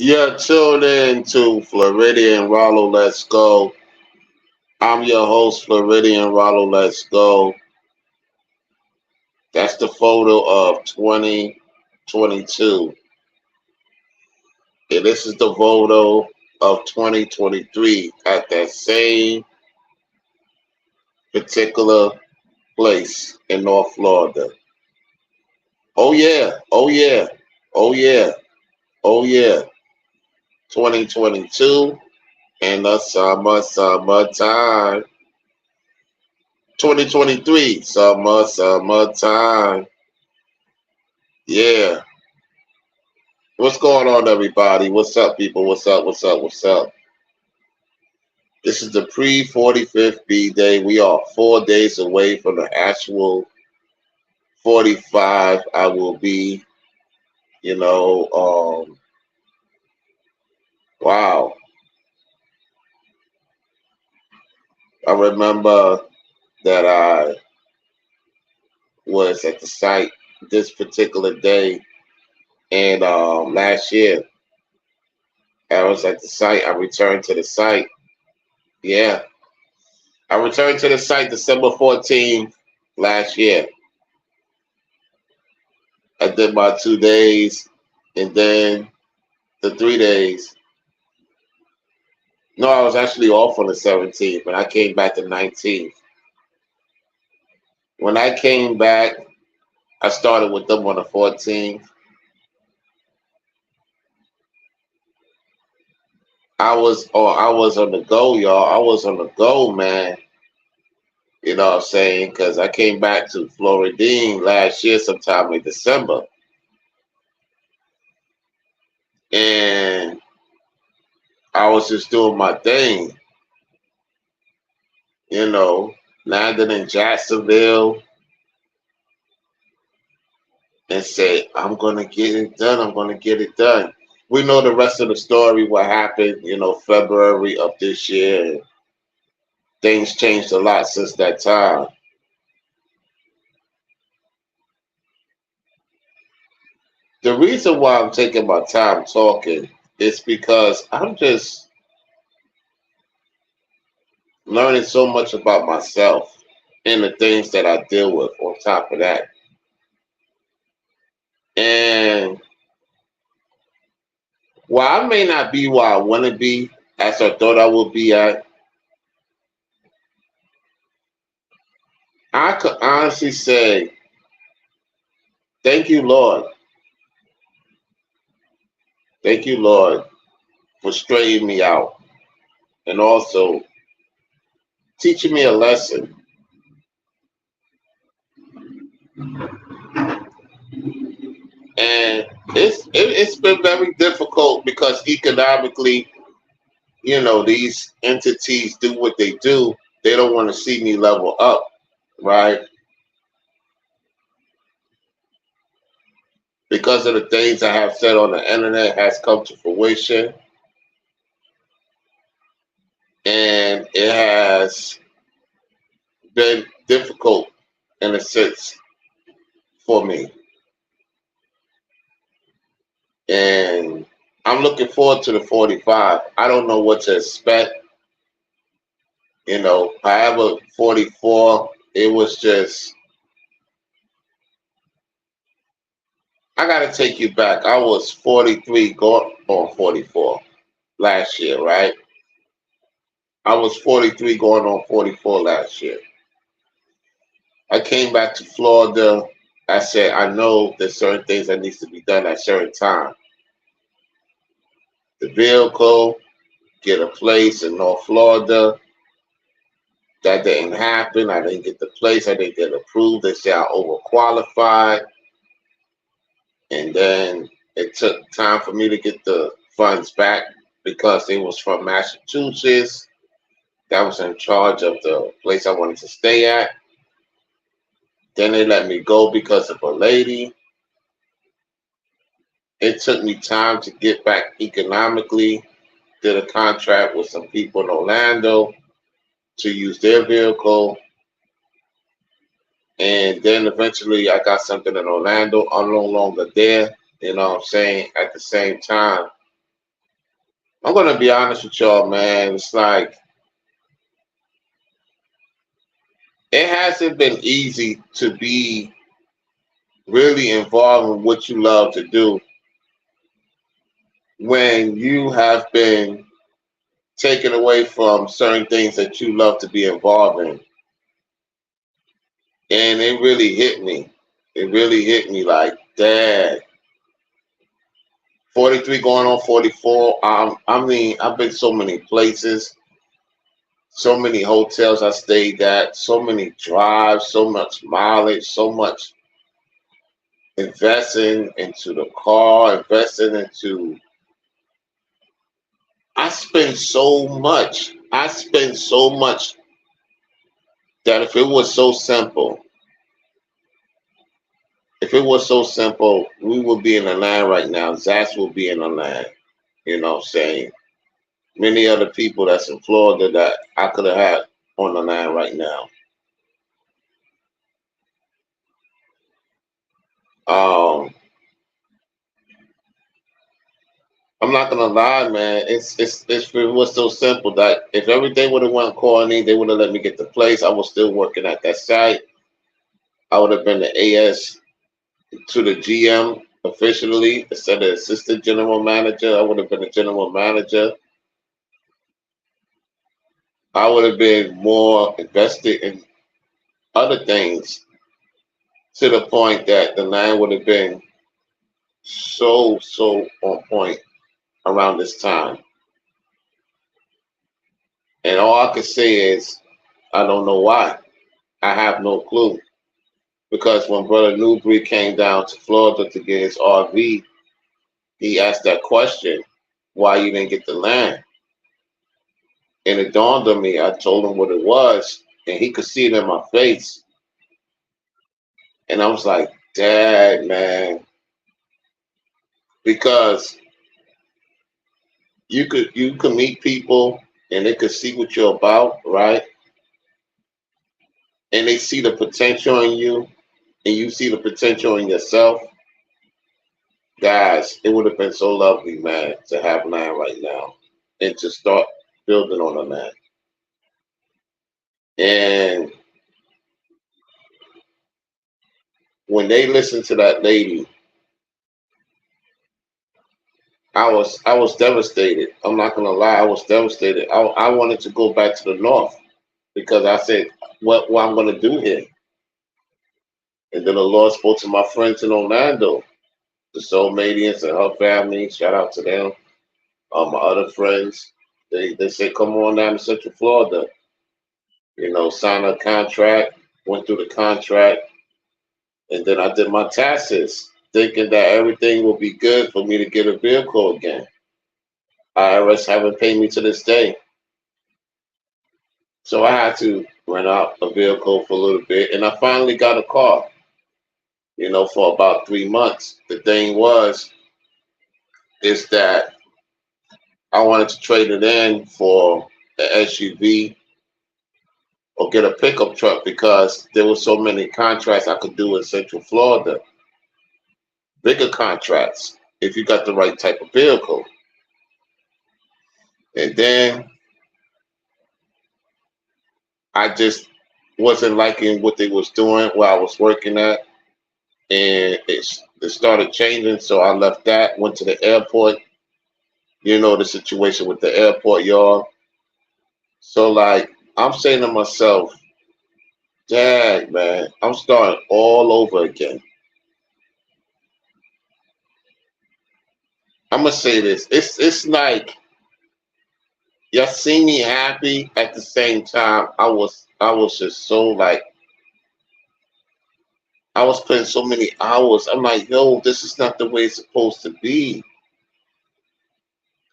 You're tuned in to Floridian Rollo Let's Go. I'm your host, Floridian Rollo Let's Go. That's the photo of 2022. And this is the photo of 2023 at that same particular place in North Florida. Oh, yeah. Oh, yeah. Oh, yeah. Oh, yeah. 2022 and the summertime. 2023, summertime. Yeah. What's going on, everybody? What's up, people? What's up? This is the pre 45th B day. We are 4 days away from the actual 45. I will be, you know, wow. I remember that I was at the site this particular day, and last year I was at the site. I returned to the site. Yeah, I returned to the site December 14th last year. I did my 2 days and then the 3 days. No, I was actually off on the 17th, but I came back the 19th. When I came back, I started with them on the 14th. I was on the go, y'all. I was on the go, man. You know what I'm saying? Because I came back to Floridine last year sometime in December. And I was just doing my thing, you know, landed in Jacksonville and say, I'm going to get it done. I'm going to get it done. We know the rest of the story, what happened, February of this year. Things changed a lot since that time. The reason why I'm taking my time talking is because I'm just learning so much about myself and the things that I deal with on top of that. And while I may not be where I want to be, as I thought I would be at, I could honestly say, thank you, Lord. Thank you, Lord, for straightening me out and also teaching me a lesson. And it's been very difficult because economically, these entities do what they do. They don't want to see me level up, right? Because of the things I have said on the internet has come to fruition, and it has been difficult in a sense for me. And I'm looking forward to the 45. I don't know what to expect. However, 44, it was just, I got to take you back. I was 43 going on 44 last year, right? I was 43 going on 44 last year. I came back to Florida. I said, I know there's certain things that needs to be done at certain time. The vehicle, get a place in North Florida. That didn't happen. I didn't get the place. I didn't get approved. They said I overqualified. And then it took time for me to get the funds back because it was from Massachusetts. That was in charge of the place I wanted to stay at. Then they let me go because of a lady. It took me time to get back economically. Did a contract with some people in Orlando to use their vehicle. And then eventually I got something in Orlando. I'm no longer there, you know what I'm saying? At the same time, I'm gonna be honest with y'all, man. It's like it hasn't been easy to be really involved in what you love to do when you have been taken away from certain things that you love to be involved in. And it really hit me. It really hit me like, dad, 43 going on 44. I mean, I've been so many places, so many hotels I stayed at, so many drives, so much mileage, so much investing into the car, investing into. I spend so much. I spend so much that if it was so simple, we would be in the line right now. Zach will be in the line. You know what I'm saying? Many other people that's in Florida that I could have had on the line right now. Um, I'm not gonna lie, man. It was so simple that if everything would have went accordingly, they would have let me get the place. I was still working at that site. I would have been the AS to the GM officially instead of assistant general manager. I would have been the general manager. I would have been more invested in other things to the point that the line would have been so on point around this time. And all I can say is I don't know why. I have no clue. Because when Brother Newbury came down to Florida to get his RV, he asked that question, why you didn't get the land? And it dawned on me, I told him what it was, and he could see it in my face. And I was like, Dad, man, because you could meet people and they could see what you're about, right? And they see the potential in you and you see the potential in yourself. Guys, it would have been so lovely, man, to have land right now and to start building on the land. And when they listened to that lady, I was devastated. I'm not gonna lie, I was devastated. I wanted to go back to the north because I said, what I'm gonna do here? And then the Lord spoke to my friends in Orlando, the Soulmadians and her family. Shout out to them. My other friends, they said, come on down to Central Florida. You know, sign a contract, went through the contract, and then I did my taxes, thinking that everything will be good for me to get a vehicle again. IRS haven't paid me to this day. So I had to rent out a vehicle for a little bit, and I finally got a car, for about 3 months. The thing is that I wanted to trade it in for an SUV or get a pickup truck because there were so many contracts I could do in Central Florida, bigger contracts if you got the right type of vehicle. And then I just wasn't liking what they was doing where I was working at, and it started changing. So I left that, went to the airport. You know the situation with the airport, y'all. So like I'm saying to myself, Dad, man, I'm starting all over again. I'm gonna say this. It's like y'all see me happy at the same time. I was just so like I was putting so many hours. I'm like, yo, this is not the way it's supposed to be.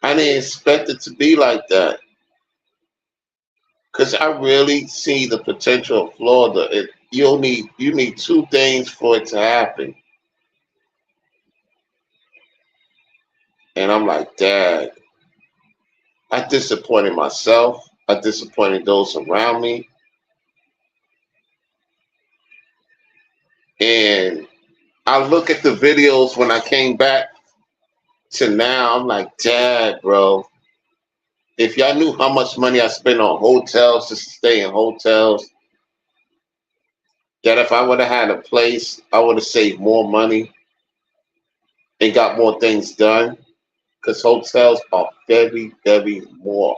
I didn't expect it to be like that. Cause I really see the potential of Florida. You need two things for it to happen. And I'm like, Dad, I disappointed myself. I disappointed those around me. And I look at the videos when I came back to now. I'm like, Dad, bro. If y'all knew how much money I spend on hotels, just to stay in hotels, that if I would have had a place, I would have saved more money and got more things done. Because hotels are very, very more.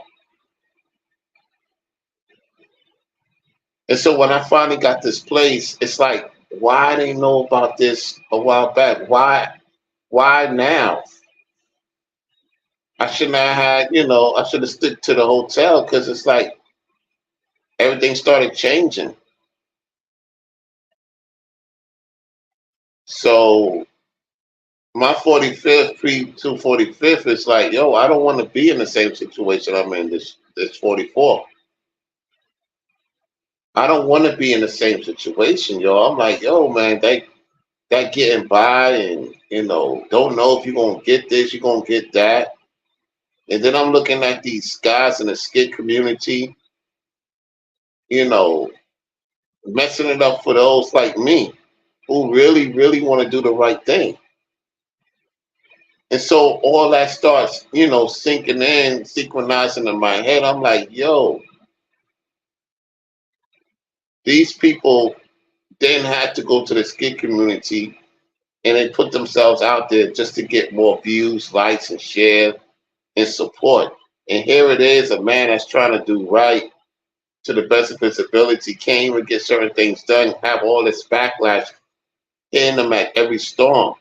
And so when I finally got this place, it's like, why I didn't know about this a while back? Why now? I shouldn't have had, I should have stuck to the hotel because it's like everything started changing. So my 45th, pre 245th is like, yo, I don't want to be in the same situation I'm in this 44. I don't want to be in the same situation, yo. I'm like, yo, man, that getting by and don't know if you're gonna get this, you're gonna get that. And then I'm looking at these guys in the skit community, you know, messing it up for those like me who really, really want to do the right thing. And so all that starts, sinking in, synchronizing in my head. I'm like, yo, these people didn't have to go to the skit community and they put themselves out there just to get more views, likes, and share and support. And here it is, a man that's trying to do right to the best of his ability, can't even get certain things done, have all this backlash hitting them at every storm.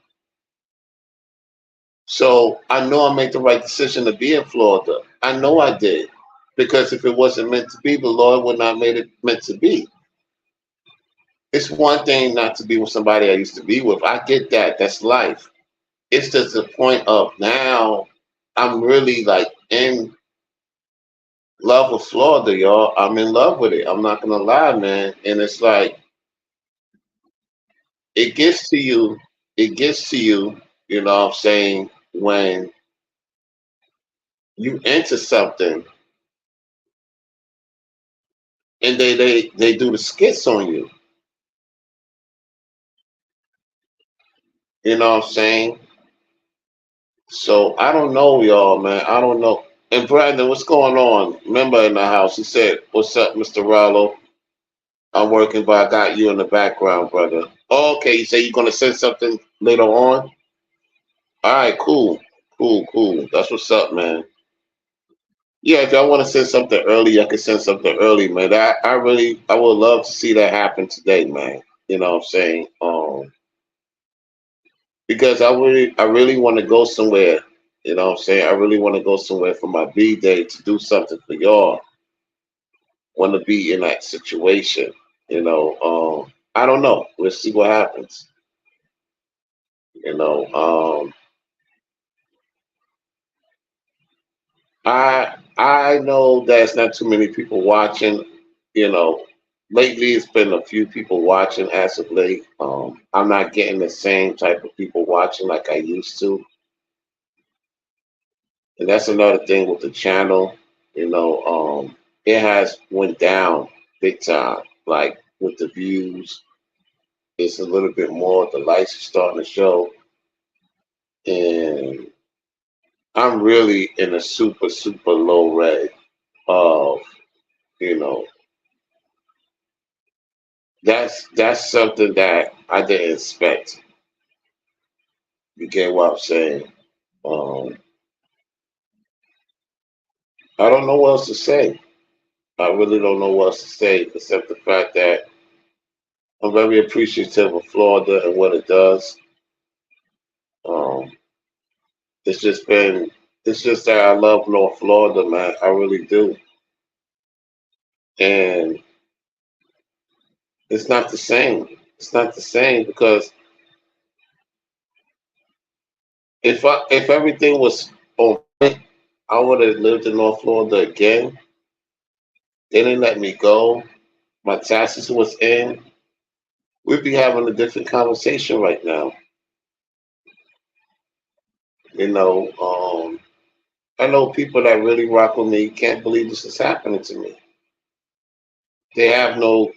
So I know I made the right decision to be in Florida. I know I did. Because if it wasn't meant to be, the Lord would not made it meant to be. It's one thing not to be with somebody I used to be with. I get that. That's life. It's just the point of now I'm really like in love with Florida, y'all. I'm in love with it. I'm not gonna lie, man. And it's like it gets to you, it gets to you, you know what I'm saying, when you enter something and they do the skits on you. You know what I'm saying? So I don't know, y'all, man. I don't know. And Brandon, what's going on? Remember in the house, he said, "What's up, Mr. Rollo? I'm working, but I got you in the background, brother." Oh, okay, you say you're gonna send something later on? All right, cool, cool, cool. That's what's up, man. Yeah, if y'all want to send something early, I can send something early, man. I would love to see that happen today, man. You know what I'm saying? Because I really want to go somewhere. You know what I'm saying? I really want to go somewhere for my B day to do something for y'all. Want to be in that situation. I don't know. We'll see what happens. You know, I know there's not too many people watching. You know, lately it's been a few people watching as of late. I'm not getting the same type of people watching like I used to, and that's another thing with the channel. It has went down big time. Like with the views, it's a little bit more. The lights are starting to show, and I'm really in a super super low red of you know that's something that I didn't expect. You get what I'm saying? Um, I don't know what else to say. I really don't know what else to say except the fact that I'm very appreciative of Florida and what it does. Um, it's just been, it's just that I love North Florida, man. I really do, and it's not the same. It's not the same because if everything was on point, I would have lived in North Florida again. They didn't let me go. My taxes was in. We'd be having a different conversation right now. You know, I know people that really rock with me can't believe this is happening to me. They have no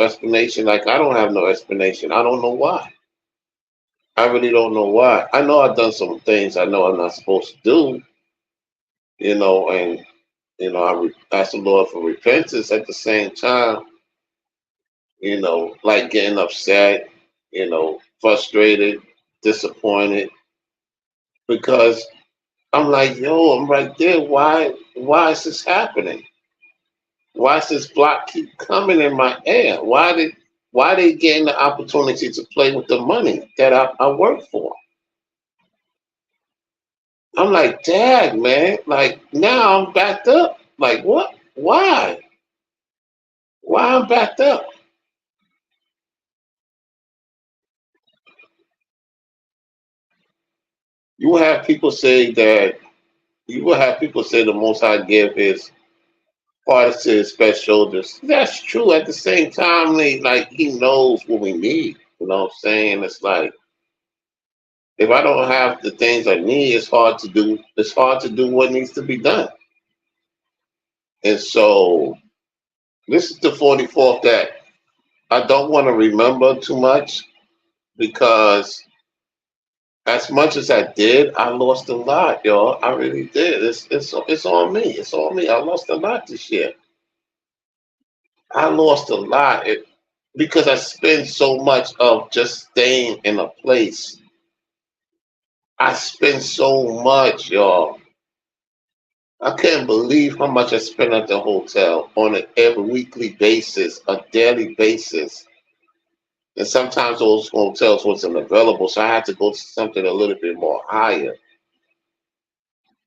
explanation. Like I don't have no explanation. I don't know why. I really don't know why. I know I've done some things I know I'm not supposed to do, and I ask the Lord for repentance at the same time, like getting upset, frustrated, disappointed, because I'm like, yo, I'm right there. Why is this happening? Why does this block keep coming in my air? Why they getting the opportunity to play with the money that I work for? I'm like, Dad, man, like now I'm backed up. Like what? Why? Why I'm backed up? You will have people say that you will have people say the most high give his hardest to his best shoulders. That's true. At the same time, he knows what we need. You know what I'm saying? It's like if I don't have the things I need, it's hard to do what needs to be done. And so this is the 44th that I don't want to remember too much because as much as I did, I lost a lot, y'all. I really did. It's on me. It's on me. I lost a lot this year. I lost a lot because I spend so much of just staying in a place. I spend so much, y'all. I can't believe how much I spend at the hotel on an every weekly basis, a daily basis. And sometimes those hotels wasn't available, so I had to go to something a little bit more higher.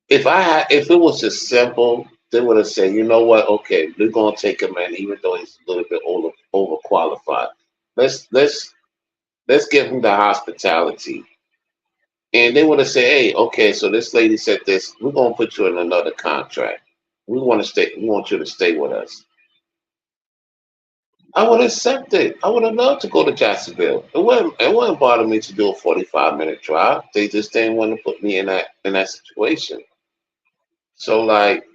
If it was just simple, they would have said, you know what, okay, we're gonna take him in, even though he's a little bit overqualified. Let's let's let's give him the hospitality. And they would have said, hey, okay, so this lady said this, we're gonna put you in another contract. We want you to stay with us. I would accept it. I would have loved to go to Jacksonville. It wouldn't bother me to do a 45-minute drive. They just didn't want to put me in that situation. So like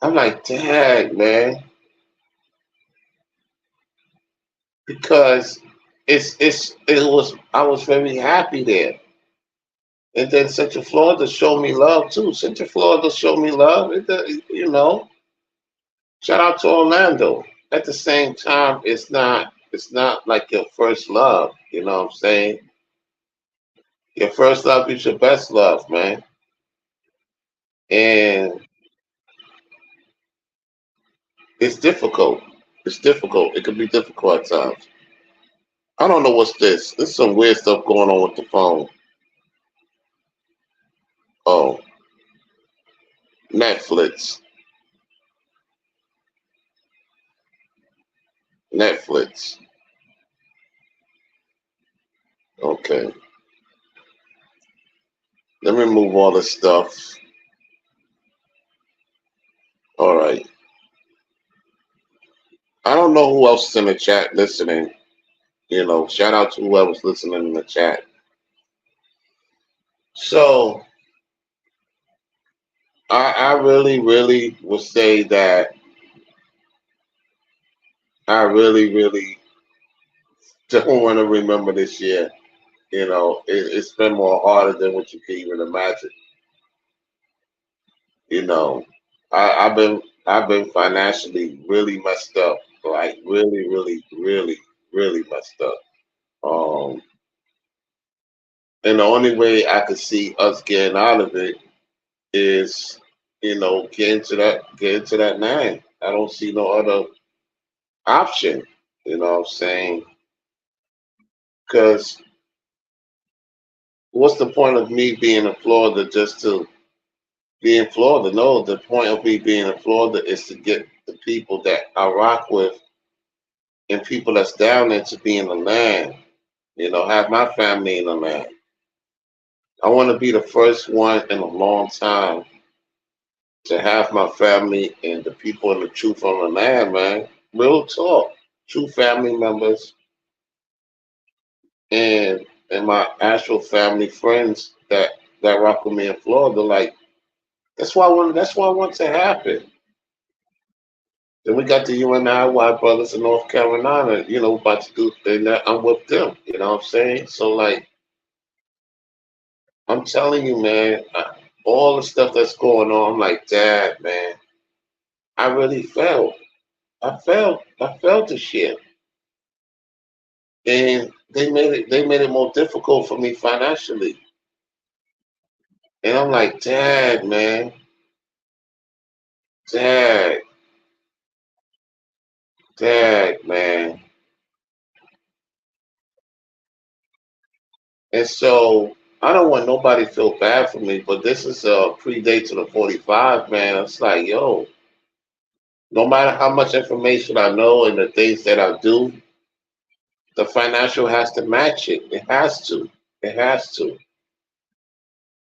I'm like, dang, man, because I was very happy there. And then Central Florida showed me love too. Central Florida showed me love. Shout out to Orlando. At the same time, it's not like your first love. You know what I'm saying? Your first love is your best love, man. And it's difficult. It's difficult. It can be difficult at times. I don't know what's this. There's some weird stuff going on with the phone. Oh, Netflix. Netflix. Okay. Let me move all this stuff. All right. I don't know who else is in the chat listening. Shout out to whoever's listening in the chat. So I really, really would say that I really, really don't want to remember this year. It's been more harder than what you can even imagine. You know, I've been financially really messed up, like really, really, really, really messed up. Um, and the only way I could see us getting out of it is, get into that nine. I don't see no other option. You know what I'm saying? Because what's the point of me being in Florida just to be in Florida? No, the point of me being in Florida is to get the people that I rock with and people that's down there to be in the land. Have my family in the land. I want to be the first one in a long time to have my family and the people and the truth on the land, man. Real talk. True family members and my actual family friends that rock with me in Florida. Like that's why I want to happen. Then we got the UNIY brothers in North Carolina, about to do and that I'm with them. You know what I'm saying? So like I'm telling you, man. all the stuff that's going on. I'm like, Dad, man, I really felt. I felt the shit. And they made it more difficult for me financially. And I'm like, Dad, man, Dad, Dad, man. And so I don't want nobody to feel bad for me, but this is a predate to the 45, man. It's like, yo, no matter how much information I know and the things that I do, the financial has to match it. It has to. It has to.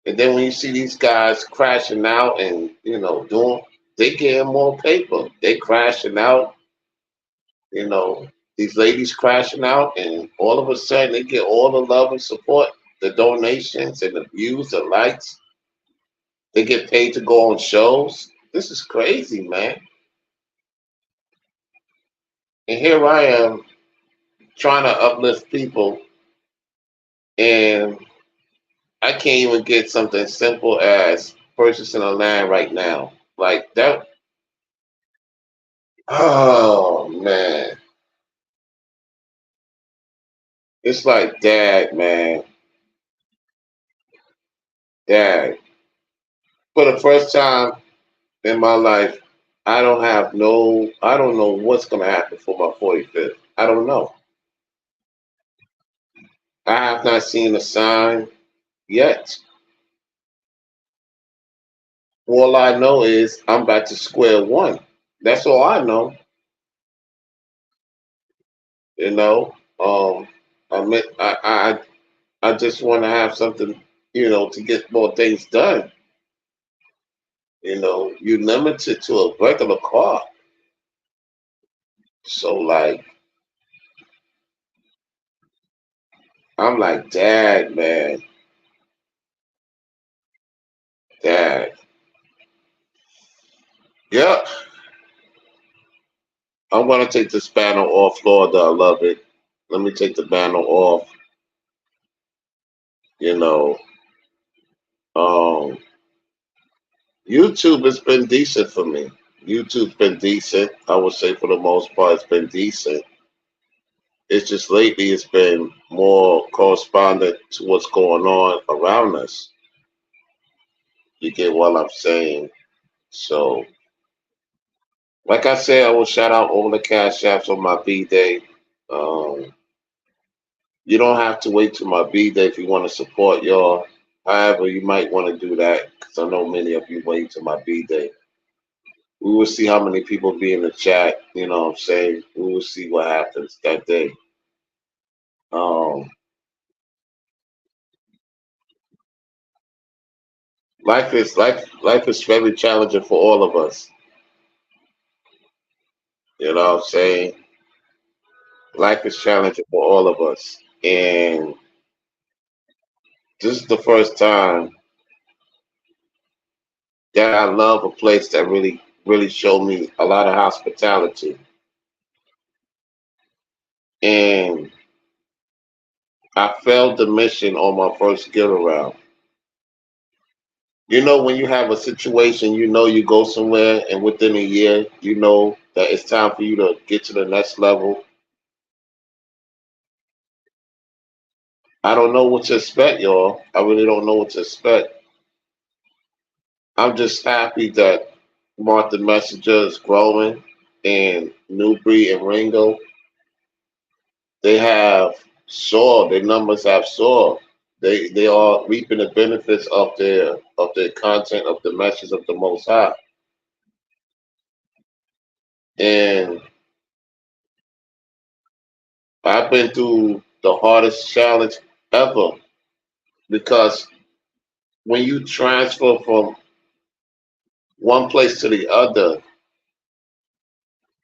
And then when you see these guys crashing out and doing, they getting more paper. They crashing out, you know, these ladies crashing out, and all of a sudden they get all the love and support, the donations and the views, the likes. They get paid to go on shows. This is crazy, man. And here I am trying to uplift people, and I can't even get something simple as purchasing a land right now. Like that. Oh man, it's like, Dad, man, Dad. For the first time in my life, I don't know what's gonna happen for my 45th. I don't know. I have not seen a sign yet. All I know is I'm back to square one. That's all I know. You know, I mean, I just want to have something, to get more things done. You limited to a regular car. So like, I'm like, Dad, man, Dad. Yep, I'm gonna take this panel off, Florida. I love it. Let me take the panel off. You know, um, YouTube has been decent for me. YouTube's been decent. I would say for the most part, it's been decent. It's just lately it's been more correspondent to what's going on around us. You get what I'm saying? So, like I said, I will shout out all the cash apps on my B day. Um, you don't have to wait till my B day if you want to support y'all. However, you might want to do that because I know many of you wait till my B day. We will see how many people be in the chat. You know what I'm saying? We will see what happens that day. Um, life is very challenging for all of us. You know what I'm saying? Life is challenging for all of us. And this is the first time that I love a place that really, really showed me a lot of hospitality. And I failed the mission on my first get around. When you have a situation, you go somewhere and within a year, you know that it's time for you to get to the next level. I don't know what to expect, y'all. I really don't know what to expect. I'm just happy that Martha Messenger is growing and Newbury and Ringo, they have soared. Their numbers have soared. They are reaping the benefits of their content, of the message of the Most High. And I've been through the hardest challenge ever because when you transfer from one place to the other,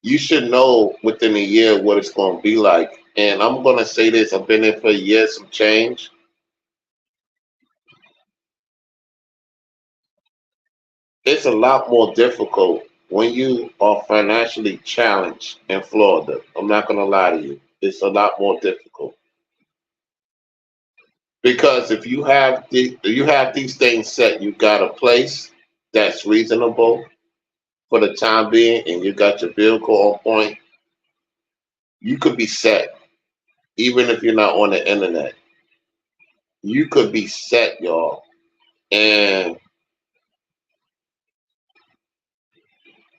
you should know within a year what it's going to be like. And I'm going to say this, I've been there for years, some change. It's a lot more difficult when you are financially challenged in Florida. I'm not going to lie to you. It's a lot more difficult Because if you have these things set, you got a place that's reasonable for the time being, and you got your vehicle on point, you could be set. Even if you're not on the internet, you could be set, y'all. And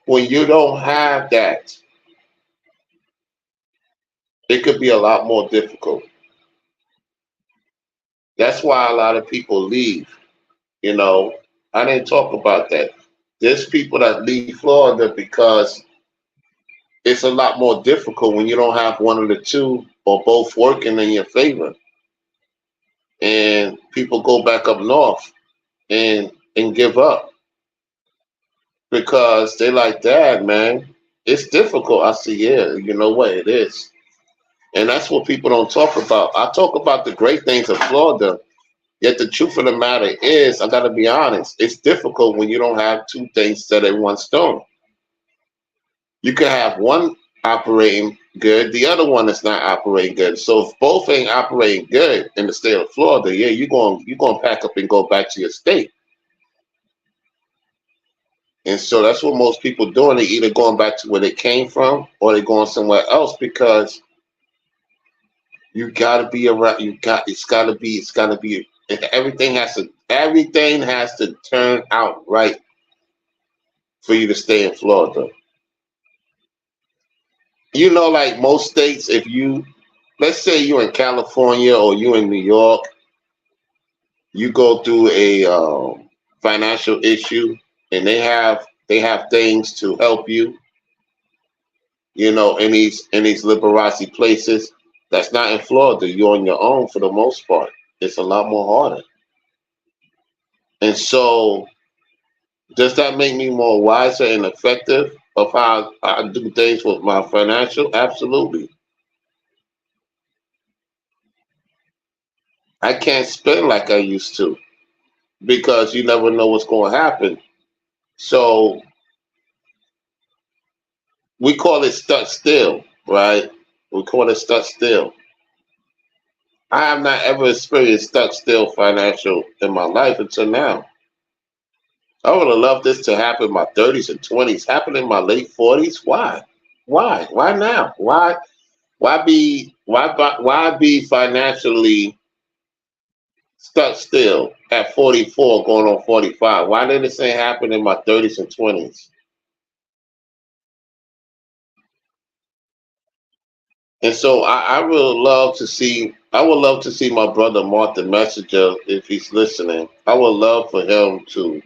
when you don't have that, it could be a lot more difficult. That's why a lot of people leave. You know, I didn't talk about that. There's people that leave Florida because it's a lot more difficult when you don't have one of the two or both working in your favor. And people go back up north and give up because they like, Dad, man, it's difficult. I say, yeah, you know what, it is. And that's what people don't talk about. I talk about the great things of Florida, yet the truth of the matter is, I got to be honest, it's difficult when you don't have two things set in one stone. You can have one operating good, the other one is not operating good. So if both ain't operating good in the state of Florida, yeah, you're gonna pack up and go back to your state. And so that's what most people doing. They either going back to where they came from or they're going somewhere else because you gotta be around. It's gotta be. Everything has to turn out right for you to stay in Florida. You know, like most states, if you, let's say you're in California or you in New York, you go through a financial issue, and they have things to help you. You know, in these Liberace places, that's not in Florida. You're on your own for the most part. It's a lot more harder. And so, does that make me more wiser and effective of how I do things with my financial? Absolutely. I can't spend like I used to because you never know what's going to happen. So we call it stuck still, right? We call it stuck still. I have not ever experienced stuck still financial in my life until now. I would have loved this to happen in my 30s and 20s. Happen in my late 40s? Why? Why? Why now? Why be financially stuck still at 44 going on 45? Why did this thing happen in my 30s and 20s? And so I would love to see my brother Martin Messenger, if he's listening. I would love for him to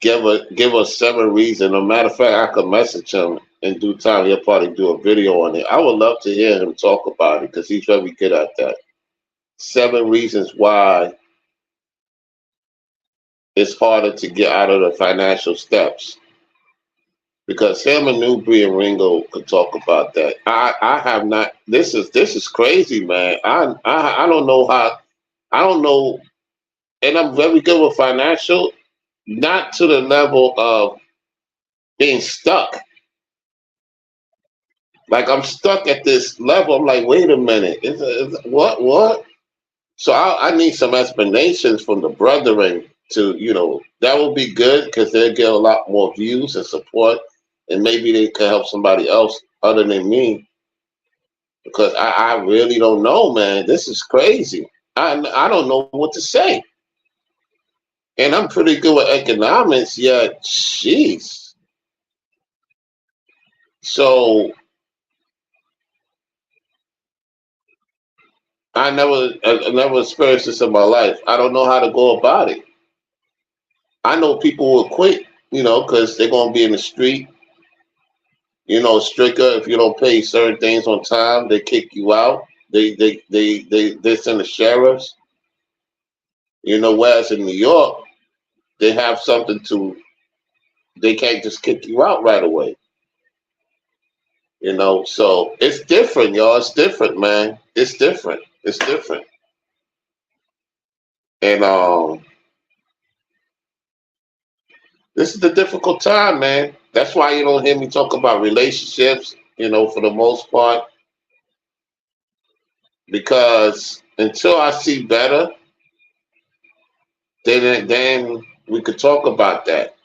give us 7 reasons. No matter of fact, I could message him in due time. He'll probably do a video on it. I would love to hear him talk about it because he's very good at that. 7 reasons why it's harder to get out of the financial steps. Because him and Newbury and Ringo could talk about that. I have not. This is crazy, man. I don't know how. I don't know, and I'm very good with financial, not to the level of being stuck. Like I'm stuck at this level. I'm like, wait a minute, what? So I need some explanations from the brethren to, that will be good because they'll get a lot more views and support, and maybe they could help somebody else other than me because I really don't know, man. This is crazy. I don't know what to say, and I'm pretty good with economics. Yeah, jeez. So I never experienced this in my life. I don't know how to go about it. I know people will quit, because they're gonna be in the street. Stricter. If you don't pay certain things on time, they kick you out. They send the sheriffs. Whereas in New York, they have something to. They can't just kick you out right away. So it's different, y'all. It's different, man. It's different. It's different. And this is the difficult time, man. That's why you don't hear me talk about relationships. For the most part, because until I see better, then we could talk about that.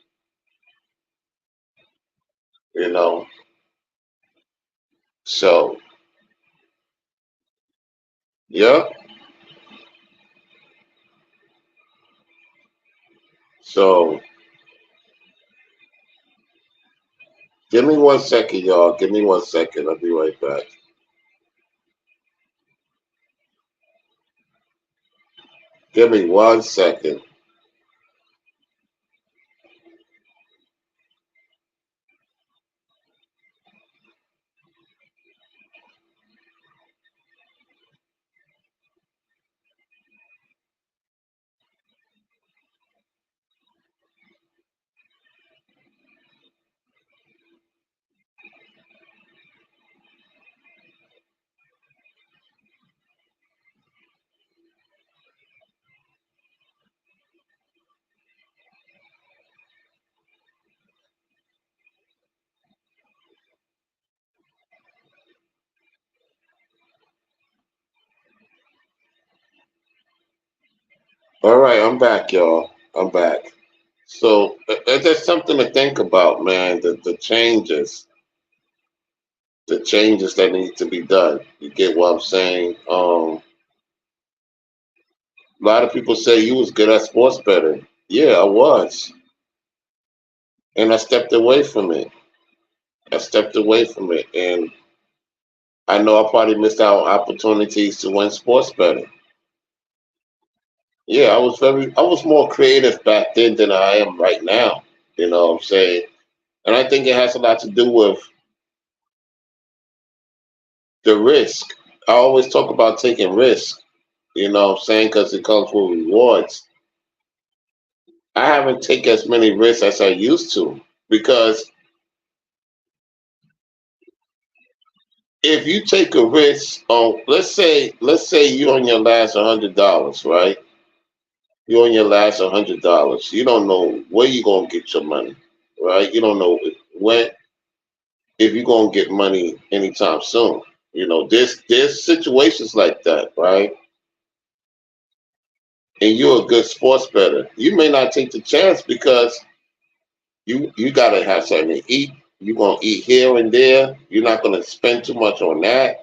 You know. So, yep. So, give me 1 second, y'all. Give me 1 second. I'll be right back. Give me 1 second. All right, I'm back, y'all. I'm back. So, it's just something to think about, man. The changes that need to be done. You get what I'm saying? A lot of people say you was good at sports betting. Yeah, I was, and I stepped away from it. I stepped away from it, and I know I probably missed out on opportunities to win sports betting. Yeah, I was more creative back then than I am right now. You know what I'm saying? And I think it has a lot to do with the risk. I always talk about taking risk. You know what I'm saying? Because it comes with rewards. I haven't taken as many risks as I used to because if you take a risk on, let's say you're on your last $100, right? You're on your last $100. You don't know where you're gonna get your money, right? You don't know when if you're gonna get money anytime soon. You know, there's situations like that, right? And you're a good sports bettor. You may not take the chance because you gotta have something to eat. You're gonna eat here and there. You're not gonna spend too much on that.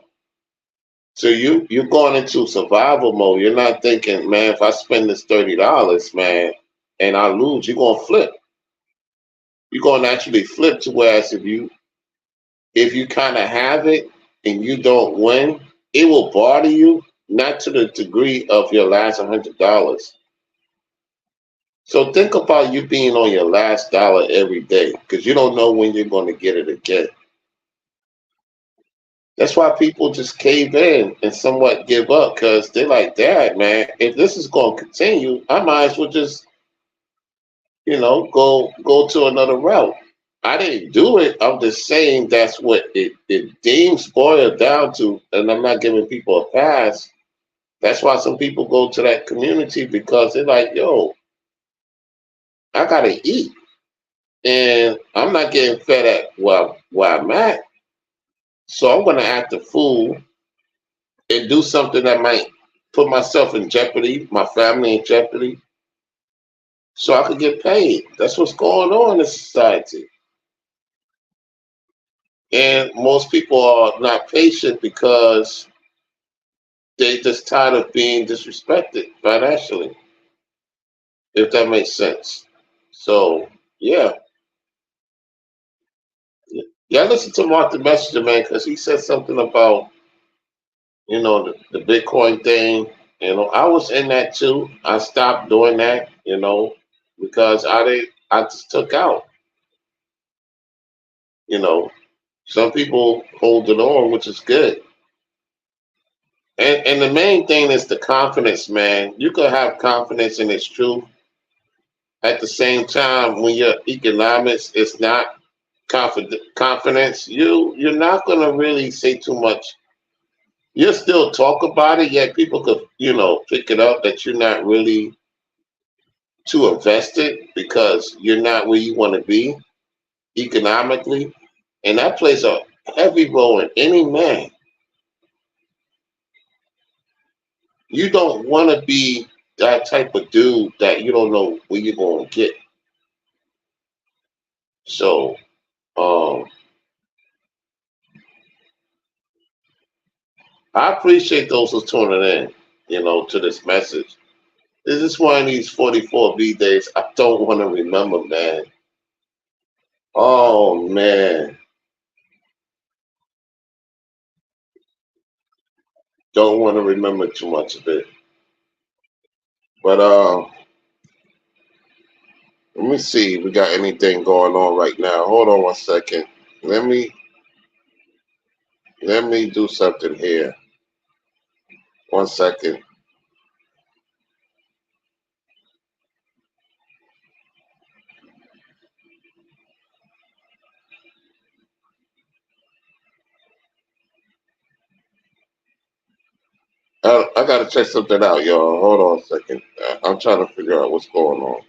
So you're going into survival mode. You're not thinking, man, if I spend this $30, man, and I lose, you're gonna flip. You're gonna actually flip to whereas if you kind of have it and you don't win, it will bother you, not to the degree of your last $100. So think about you being on your last dollar every day because you don't know when you're going to get it again. That's why people just cave in and somewhat give up because they're like, Dad, man, if this is going to continue, I might as well just, go to another route. I didn't do it. I'm just saying that's what it deems boiled down to, and I'm not giving people a pass. That's why some people go to that community because they're like, yo, I gotta eat. And I'm not getting fed at where I'm at. So I'm gonna act a fool and do something that might put myself in jeopardy, my family in jeopardy, so I could get paid. That's what's going on in society. And most people are not patient because they just tired of being disrespected financially, if that makes sense. So yeah. Yeah, I listened to Martin Messenger, man, because he said something about, the Bitcoin thing. I was in that too. I stopped doing that, because I just took out, you know. Some people hold it on, which is good. And the main thing is the confidence, man. You could have confidence in its truth. At the same time, when your economics is not confidence, you're not gonna really say too much. You'll still talk about it, yet people could, pick it up that you're not really too invested because you're not where you want to be economically. And that plays a heavy role in any man. You don't want to be that type of dude that you don't know where you're going to get. So, um, I appreciate those who's tuning in, to this message. This is one of these 44B days I don't want to remember, man. Oh, man. Don't want to remember too much of it. But let me see if we got anything going on right now. Hold on one second. Let me let me do something here. One second. I gotta check something out, y'all. Hold on a second. I'm trying to figure out what's going on.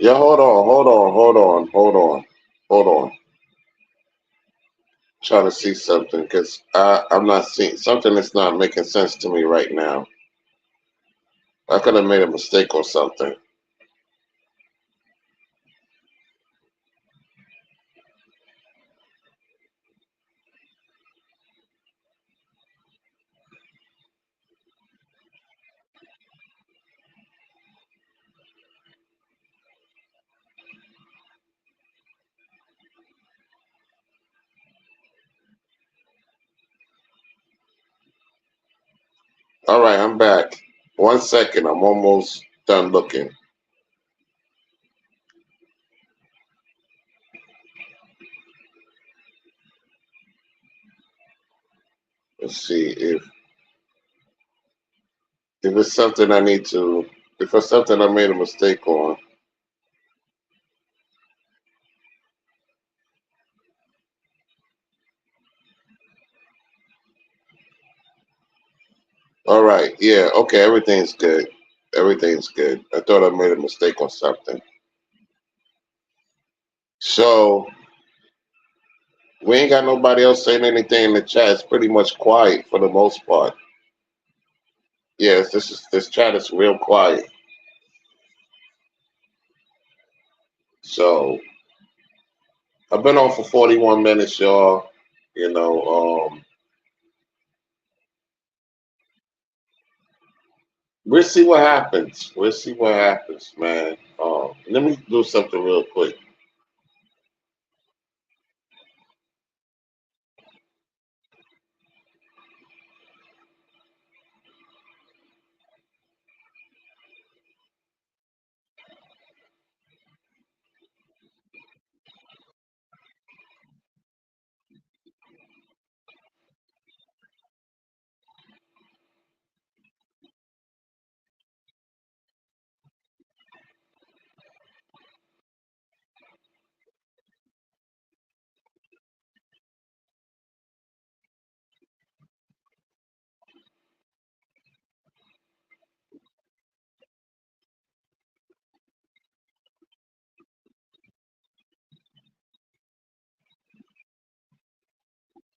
Yeah, hold on. Trying to see something because I'm not seeing something that's not making sense to me right now. I could have made a mistake or something. All right, I'm back. One second. I'm almost done looking. Let's see if it's something I need to. If it's something I made a mistake on. All right. Yeah. Okay. Everything's good. Everything's good. I thought I made a mistake on something. So we ain't got nobody else saying anything in the chat. It's pretty much quiet for the most part. Yes, this chat is real quiet. So I've been on for 41 minutes, y'all. You know, we'll see what happens. We'll see what happens, man. Let me do something real quick.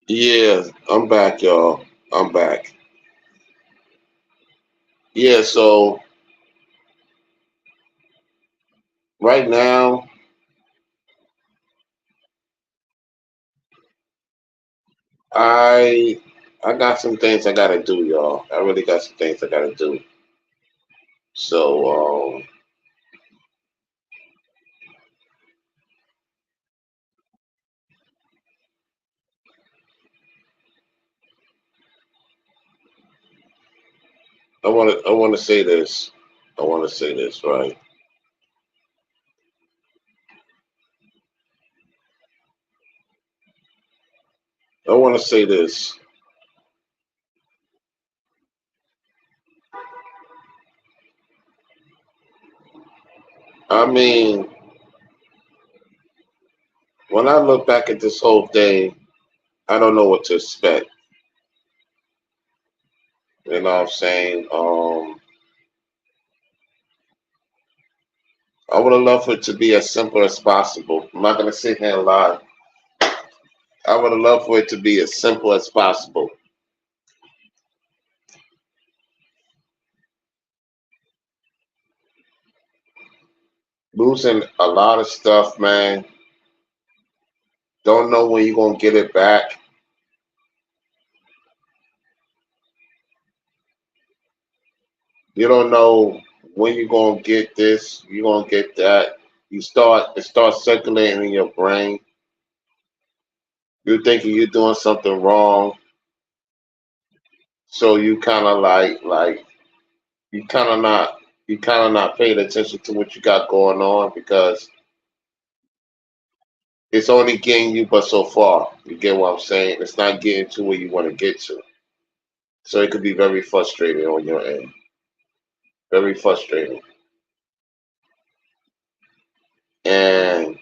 Yeah, I'm back, y'all. I'm back. Yeah, so right now, I I got some things I gotta do, y'all. I really got some things I gotta do. So I wanna say this. I wanna say this, right? I wanna say this. I mean, when I look back at this whole thing, I don't know what to expect. You know what I'm saying? I would have loved for it to be as simple as possible. I'm not gonna sit here and lie. I would have loved for it to be as simple as possible. Losing a lot of stuff, man. Don't know when you're gonna get it back. You don't know when you're gonna get this. You're gonna get that. It starts circulating in your brain. You're thinking you're doing something wrong, so you kind of you kind of not you kind of not paying attention to what you got going on because it's only getting you but so far. You get what I'm saying? It's not getting to where you want to get to. So it could be very frustrating on your end. Very frustrating. And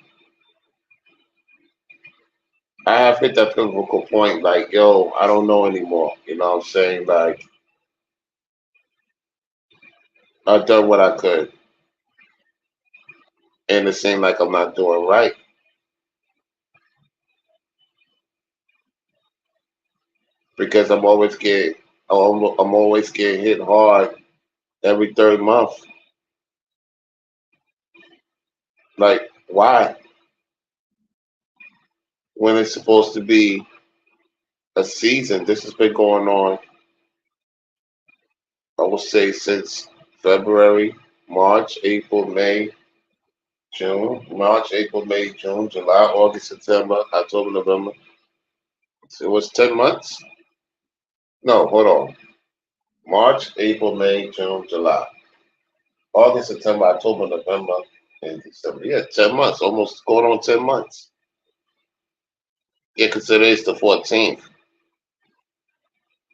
I have hit that pivotal point, like, yo, I don't know anymore. You know what I'm saying? Like, I've done what I could. And it seems like I'm not doing right because I'm always getting hit hard every third month. Like, why? When it's supposed to be a season, this has been going on, I would say, since February, March, April, May, June, March, April, May, June, July, August, September, October, November. So it was 10 months? No, hold on. March, April, May, June, July. August, September, October, November, and December. Yeah, 10 months, almost going on 10 months. Yeah, because today's the 14th.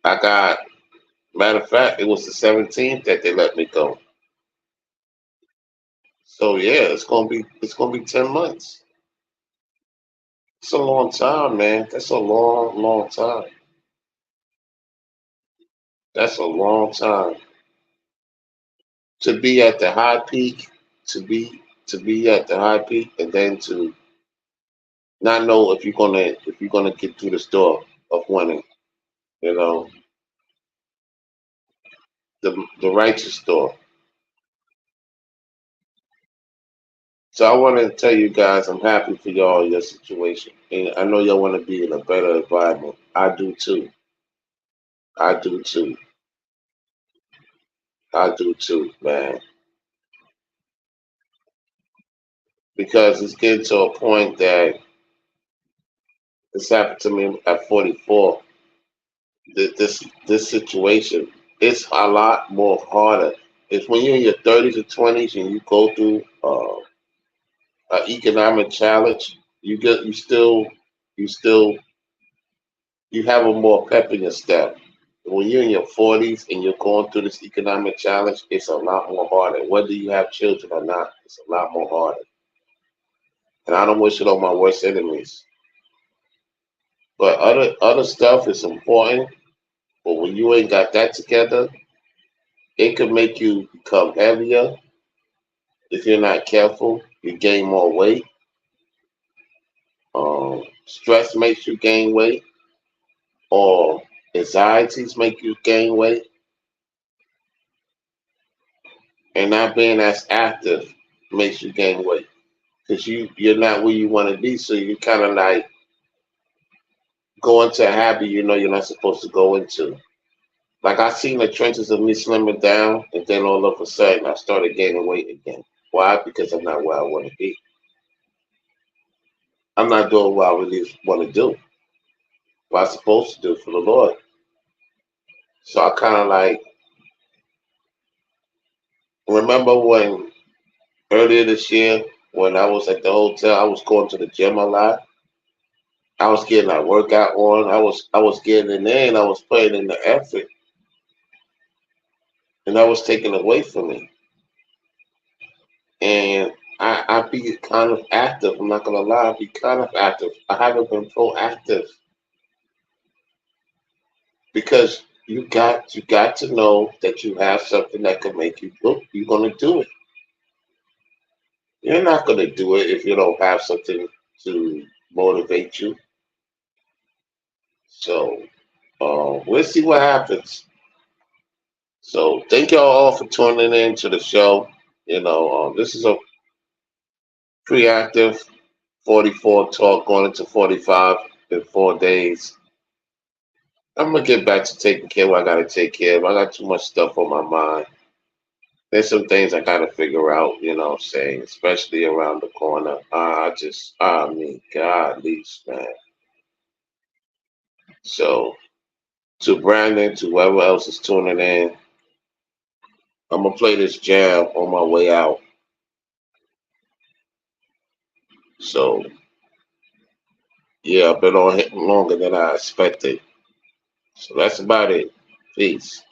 I got, matter of fact, it was the 17th that they let me go. So yeah, it's gonna be 10 months. It's a long time, man. That's a long, long time. That's a long time. To be at the high peak, to be at the high peak and then to not know if you're gonna get through this door of winning, you know, the righteous door. So I want to tell you guys I'm happy for y'all your situation. And I know y'all want to be in a better environment. I do too. I do too. I do too, man. Because it's getting to a point that this happened to me at 44. This situation, it's a lot more harder. It's when you're in your 30s or 20s and you go through an economic challenge. You still you have a more pep in your step. When you're in your 40s and you're going through this economic challenge, it's a lot more harder. Whether you have children or not, it's a lot more harder. And I don't wish it on my worst enemies. But other stuff is important. But when you ain't got that together, it could make you become heavier if you're not careful. You gain more weight. Stress makes you gain weight, or anxieties make you gain weight, and not being as active makes you gain weight because you're not where you want to be. So you kind of like go into a habit you know you're not supposed to go into. Like I seen the trenches of me slimming down, and then all of a sudden I started gaining weight again. Why? Because I'm not where I want to be. I'm not doing what I really want to do. What I'm supposed to do for the Lord. So I kind of like remember when earlier this year when I was at the hotel, I was going to the gym a lot. I was getting that workout on. I was getting in there and I was putting in the effort, and that was taken away from me. And I be kind of active. I'm not gonna lie, I be kind of active. I haven't been proactive. because you got to know that you have something that can make you look. You're gonna do it. You're not gonna do it if you don't have something to motivate you. So we'll see what happens. So thank y'all all for tuning in to the show. This is a pre-active 44 talk going into 45 in 4 days. I'm gonna get back to taking care of what I gotta take care of. I got too much stuff on my mind. There's some things I gotta figure out, what I'm saying, especially around the corner. I mean, God, least man. So to Brandon, to whoever else is tuning in, I'm gonna play this jam on my way out. So yeah, I've been on here longer than I expected. So that's about it. Peace.